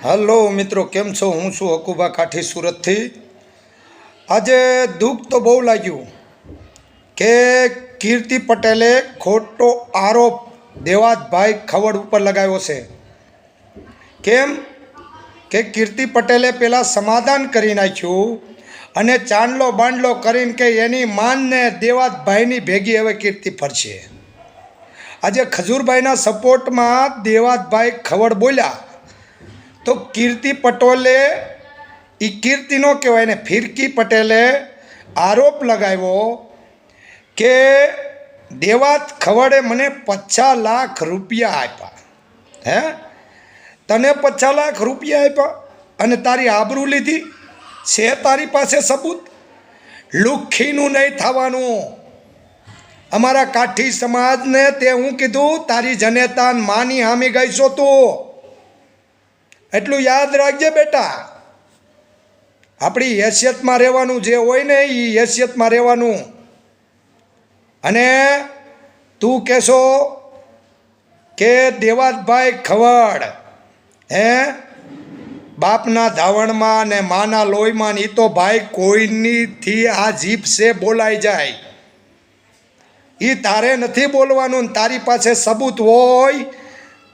Hello મિત્રો, કેમ છો? હું છું હકુભા કાઠી સુરતથી। આજે દુઃખ તો બહુ લાગ્યું કે કીર્તિ પટેલે ખોટો આરોપ દેવાતભાઈ ખવડ ઉપર લગાવ્યો છે। કેમ કે કીર્તિ પટેલે પહેલાં સમાધાન કરી નાખ્યું અને ચાંદલો બાંડલો કરીને કે એની માનને દેવાતભાઈની ભેગી હવે કીર્તિ ફરશે। આજે ખજૂરભાઈના સપોર્ટમાં દેવાતભાઈ ખવડ બોલ્યા તો કીર્તિ પટેલે કીર્તિ નો કહેવાય ને ફિરકી પટેલે આરોપ લગાવ્યો કે દેવાત ખવડે મને 50 લાખ રૂપિયા આપ્યા। હે, તને 50 લાખ રૂપિયા આપ્યા અને તારી આબરૂ લીધી છે? તારી પાસે સબૂત? લુખ્ખીનું નહીં થવાનું। અમારા કાઠી સમાજને તે હું કીધું, તારી જનેતાન માની હામી ગઈ છો તું, એટલું યાદ રાખજે બેટા। આપણી હેસિયતમાં રહેવાનું, જે હોય ને એ હેસિયતમાં રહેવાનું। અને તું કહેશો કે દેવાતભાઈ ખવડ બાપના ધાવણમાં ને માના લોહીમાં, એ તો ભાઈ કોઈનીથી આ જીભ છે બોલાઈ જાય, એ તારે નથી બોલવાનું। તારી પાસે સબૂત હોય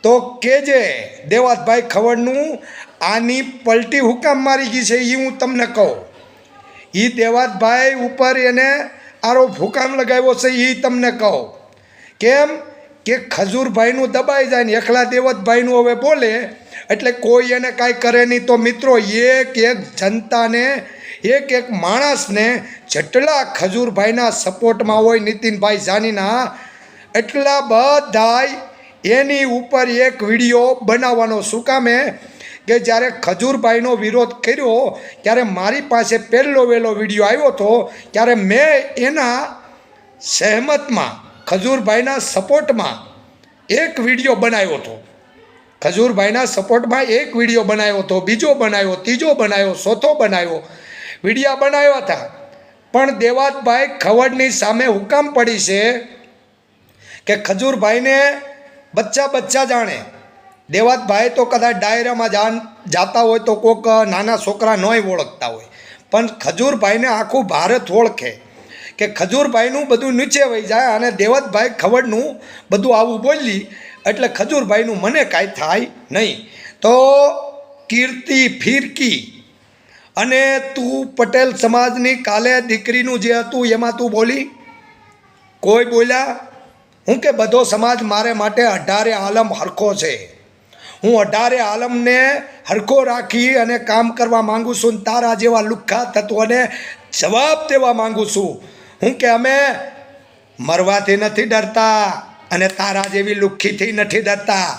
તો કેજે। દેવાતભાઈ ખવડનું આની પલટી હુકામ મારી ગઈ છે એ હું તમને કહું। એ દેવાતભાઈ ઉપર એને આરોપ હુકામ લગાવ્યો છે એ તમને કહું। કેમ કે ખજૂરભાઈનું દબાઈ જાય ને એકલા દેવાતભાઈનું હવે બોલે એટલે કોઈ એને કાંઈ કરે નહીં। તો મિત્રો, એક એક જનતાને, એક એક માણસને જેટલા ખજૂરભાઈના સપોર્ટમાં હોય નીતિનભાઈ જાનીના, એટલા બધાય એની ઉપર એક વિડીયો બનાવવાનો। શું કામે કે જ્યારે ખજૂરભાઈનો વિરોધ કર્યો ત્યારે મારી પાસે પહેલો વહેલો વિડીયો આવ્યો હતો, ત્યારે મેં એના સહેમતમાં ખજૂરભાઈના સપોર્ટમાં એક વિડીયો બનાવ્યો હતો। ખજૂરભાઈના સપોર્ટમાં એક વિડીયો બનાવ્યો હતો, બીજો બનાવ્યો, ત્રીજો બનાવ્યો, ચોથો બનાવ્યો, વિડીયા બનાવ્યા હતા। પણ દેવાતભાઈ ખવડની સામે હુકામ પડી છે કે ખજૂરભાઈને બચ્ચા જાણે। દેવાતભાઈ તો કદાચ ડાયરામાં જાતા હોય તો કોઈક નાના છોકરા નોય ઓળખતા હોય, પણ ખજૂરભાઈને આખું ભારત ઓળખે કે ખજૂરભાઈનું બધું નીચે વહી જાય અને દેવાતભાઈ ખવડનું બધું આવું બોલી એટલે ખજૂરભાઈનું મને કાંઈ થાય નહીં। તો કીર્તિ ફિરકી અને તું પટેલ સમાજની કાલે દીકરીનું જે હતું એમાં તું બોલી? કોઈ બોલ્યા? હું કે બધો સમાજ મારે માટે 18 આલમ હરખો છે। હું 18 આલમને હરખો રાખી અને કામ કરવા માગું છું। તારા જેવા લુખ્ખા તત્વોને જવાબ દેવા માગું છું। હું કે અમે મરવાથી નથી ડરતા અને તારા જેવી લુખ્ખીથી નથી ડરતા।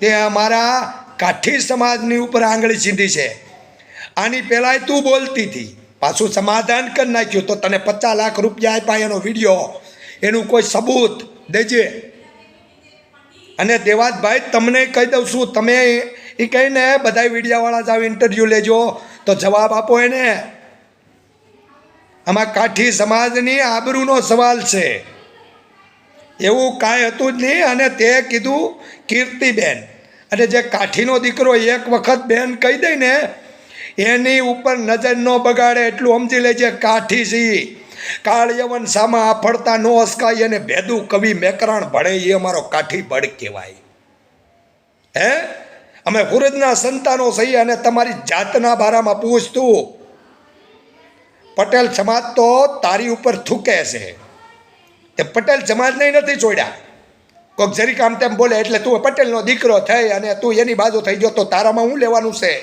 તે અમારા કાઠી સમાજની ઉપર આંગળી ચીંધી છે। આની પહેલાંય તું બોલતી હતી, પાછું સમાધાન કરી નાખ્યું તો તને 50 લાખ રૂપિયા આપ્યા એનો વિડીયો, એનું કોઈ સબૂત દેજે। અને દેવાતભાઈ તમને કહી દઉં છું, તમે એ કહીને બધા વિડીયાવાળા જાવ ઇન્ટરવ્યૂ લેજો તો જવાબ આપો એને। આમાં કાઠી સમાજની આબરૂનો સવાલ છે, એવું કાંઈ હતું જ નહીં। અને તે કીધું કીર્તિબેન, અને જે કાઠીનો દીકરો એક વખત બેન કહી દે ને એની ઉપર નજર ન બગાડે એટલું સમજી લેજે। કાઠી સી કાળયવન સામા આફળતા નો અસકાય અને ભેદું કવિ મેકરાણ ભળે, એ અમારો કાઠી બળ કહેવાય। હે, અમે હુરજના સંતાનો સહી અને તમારી જાતના બારામાં પૂછતું। પટેલ સમાજ તો તારી ઉપર થૂકે છે, એ પટેલ સમાજને નથી છોડ્યા। કોઈક જરીક આમ તેમ બોલે એટલે તું પટેલનો દીકરો થઈ અને તું એની બાજુ થઈ ગયો, તો તારામાં શું લેવાનું છે?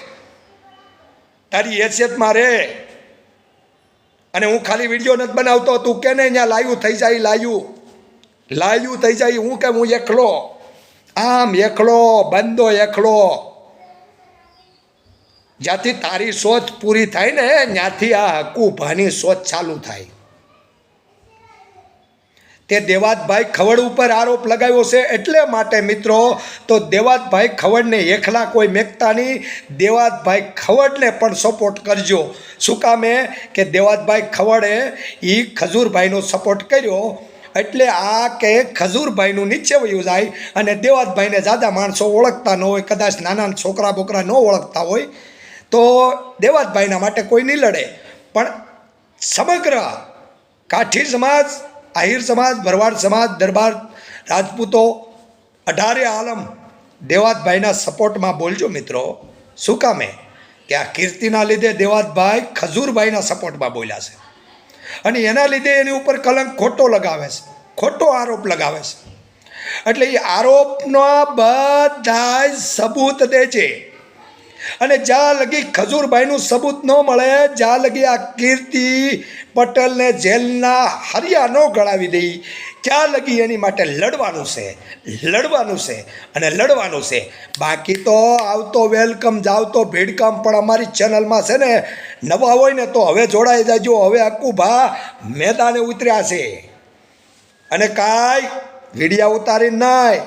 તારી હેસિયતમાં રહે। અને હું ખાલી વિડીયો નથી બનાવતો, તું કે ને અહીંયા લાયું થઈ જાય, લાયું થઈ જાય। હું કે હું એકલો, આમ એકલો, બંદો એકલો। જ્યાંથી તારી સોચ પૂરી થાય ને ત્યાંથી આ હકુભાની સોચ ચાલુ થાય। તે દેવાતભાઈ ખવડ ઉપર આરોપ લગાવ્યો છે એટલે માટે મિત્રો, તો દેવાતભાઈ ખવડને એકલા કોઈ મેકતા નહીં, દેવાતભાઈ ખવડને પણ સપોર્ટ કરજો। શું કામે કે દેવાતભાઈ ખવડે એ ખજૂરભાઈનો સપોર્ટ કર્યો એટલે આ કે ખજૂરભાઈનું નીચે વયું જાય અને દેવાતભાઈને જાદા માણસો ઓળખતા ન હોય, કદાચ નાના છોકરા બોકરા ન ઓળખતા હોય તો દેવાતભાઈના માટે કોઈ નહીં લડે. પણ સમગ્ર કાઠી સમાજ, આહિર સમાજ, ભરવાડ સમાજ, દરબાર રાજપૂતો 18 આલમ દેવાતભાઈના સપોર્ટમાં બોલજો મિત્રો. શું કામે કે આ કીર્તિના લીધે દેવાતભાઈ ખજૂરભાઈના સપોર્ટમાં બોલ્યા છે અને એના લીધે એની ઉપર કલંક ખોટો લગાવે છે, ખોટો આરોપ લગાવે છે. એટલે એ આરોપના બધા સબૂત દે છે અને જ્યાં લગી ખજૂરભાઈનું સબૂત ન મળે, જ્યાં લગી આ કીર્તિ પટેલને જેલના હરિયા ન ગળાવી દઈ, ત્યાં લગી એની માટે લડવાનું છે, લડવાનું છે અને લડવાનું છે. બાકી તો આવતો વેલકમ, જાવતો ભીડકામ. પણ અમારી ચેનલમાં છે ને નવા હોય ને તો હવે જોડાઈ જાજો. હવે અક્કુભા મેદાને ઉતર્યા છે અને કાંઈ વિડીયા ઉતારી નહીં,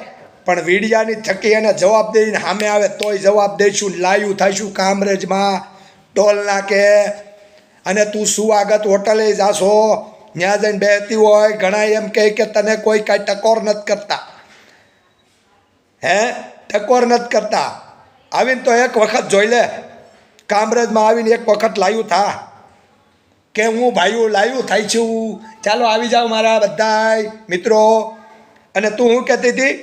પણ વિડીયાની થકી એને જવાબ દઈને સામે આવે તોય જવાબ દઈશું. લાઈવ થઈશું કામરેજમાં, ટોલ નાકે. અને તું સુવાગત હોટલે જાશો, ત્યાં જઈને બેસતી હોય, ઘણા એમ કહે કે તને કોઈ કાંઈ ટકોર નથી કરતા, ટકોર નથી કરતા. આવીને તો એક વખત જોઈ લે, કામરેજમાં આવીને એક વખત લાઈવ થા કે હું ભાઈઓ લાઈવ થાય છું, ચાલો આવી જાઓ મારા બધાય મિત્રો. અને તું શું કહેતી હતી,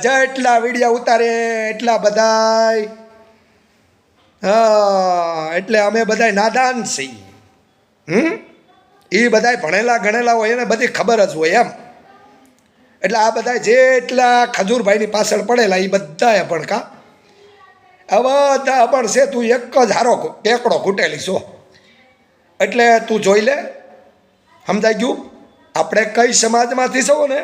જેટલા વિડીયા ઉતારે એટલા બધાય, એટલે અમે બધાય નાદાન છીએ. એ બધાય ભણેલા ગણેલા હોય એને બધી ખબર જ હોય એમ. એટલે આ બધા જેટલા ખજૂરભાઈની પાછળ પડેલા એ બધા પણ કા બધા પણ છે. તું એક જ હારો ટેકડો ઘૂટેલી છો. એટલે તું જોઈ લે, સમજાઈ ગયું. આપણે કઈ સમાજમાંથી છો ને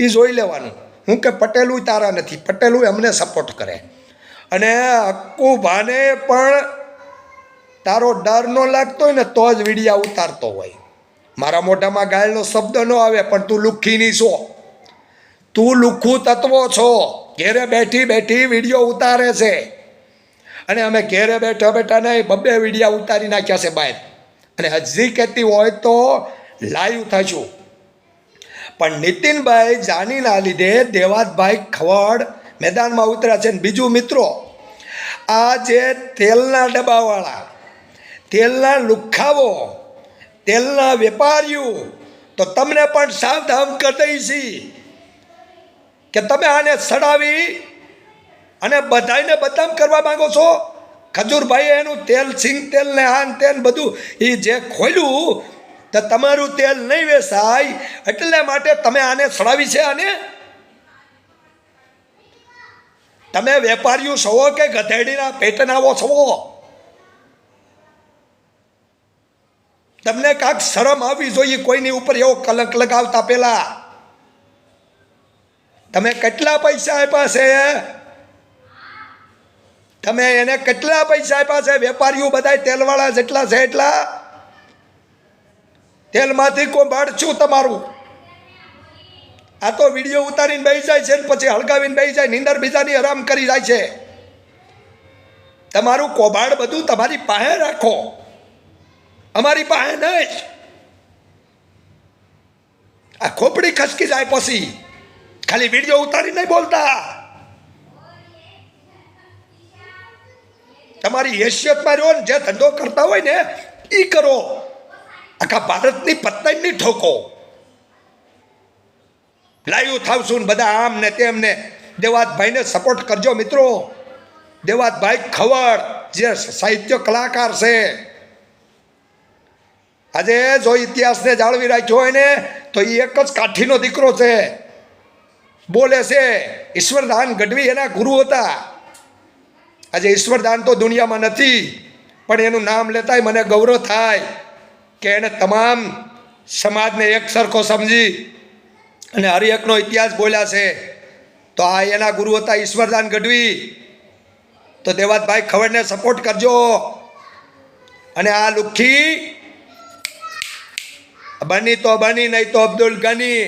એ જોઈ લેવાનું. હું કે પટેલું તારા નથી, પટેલું એમને સપોર્ટ કરે. અને અક્કુભાને પણ તારો ડર ન લાગતો હોય ને તો જ વિડીયા ઉતારતો હોય. મારા મોઢામાં ગાયલનો શબ્દ ન આવે, પણ તું લુખ્ખીની છો, તું લુખ્ખું તત્વો છો. ઘેરે બેઠી બેઠી વિડીયો ઉતારે છે અને અમે ઘેરે બેઠા બેઠા નહીં 2 વિડીયા ઉતારી નાખ્યા છે બહાર. અને હજી કહેતી હોય તો લાઈવ થશું. પણ નીતિનભાઈ જાનીના લીધે દેવાતભાઈ ખવડ મેદાનમાં ઉતર્યા છે. બીજું મિત્રો, આ જે તેલના ડબ્બાવાળા, તેલના લુખ્ખાઓ, તેલના વેપારીઓ, તો તમને પણ સાવધાન કરી દઈશી કે તમે આને સડાવી અને બધાને બદનામ કરવા માંગો છો. ખજૂરભાઈએ એનું તેલ, સિંગ તેલ ને આન તેલ બધું એ જે ખોલ્યું તો તમારું તેલ નહીં વેચાય, એટલે માટે તમે આને સડાવી છે. આને તમે વેપારીઓ છો કે ગધેડીના પેટનાવો છો? તમને કાંક શરમ આવવી જોઈએ કોઈની ઉપર એવો કલંક લગાવતા પહેલા. તમે કેટલા પૈસા આપ્યા છે? તમે એને કેટલા પૈસા આપ્યા છે? વેપારીઓ બધા તેલવાળા જેટલા છે એટલા તેલમાંથી કોંભાડ છું તમારું. આ તો વિડીયો ઉતારીને બેસી જાય છે ને પછી હળગાવીને બેસી જાય, નીંદર બીજાની આરામ કરી જાય છે. તમારું કોભાડ બધું તમારી પાસે રાખો, અમારી પાસે નહીં. આ ખોપડી ખસકી જાય પછી ખાલી વિડીયો ઉતારી નહીં બોલતા. તમારી હેસિયતમાં રહ્યો ને જે ધંધો કરતા હોય ને એ કરો. આખા ભારતની પત્તાની ઠોકો. લાઈવ થાવશું બધા આમ ને તેમ ને. દેવાતભાઈને સપોર્ટ કરજો મિત્રો. દેવાતભાઈ ખવડ જે સાહિત્ય કલાકાર છે, આજે જો ઇતિહાસને જાળવી રાખ્યો હોય ને તો એ એક જ કાઠીનો દીકરો છે, બોલે છે. ઈશ્વરદાન ગઢવી એના ગુરુ હતા. આજે ઈશ્વરદાન તો દુનિયામાં નથી, પણ એનું નામ લેતાય મને ગૌરવ થાય કે એને તમામ સમાજને એક સરખો સમજી અને હરિયકનો ઇતિહાસ બોલ્યા છે. તો આ એના ગુરુ હતા ઈશ્વરદાન ગઢવી. તો દેવાતભાઈ ખવડને સપોર્ટ કરજો. અને આ લુખ્ખી બની તો બની, નહીં તો અબ્દુલ ગની.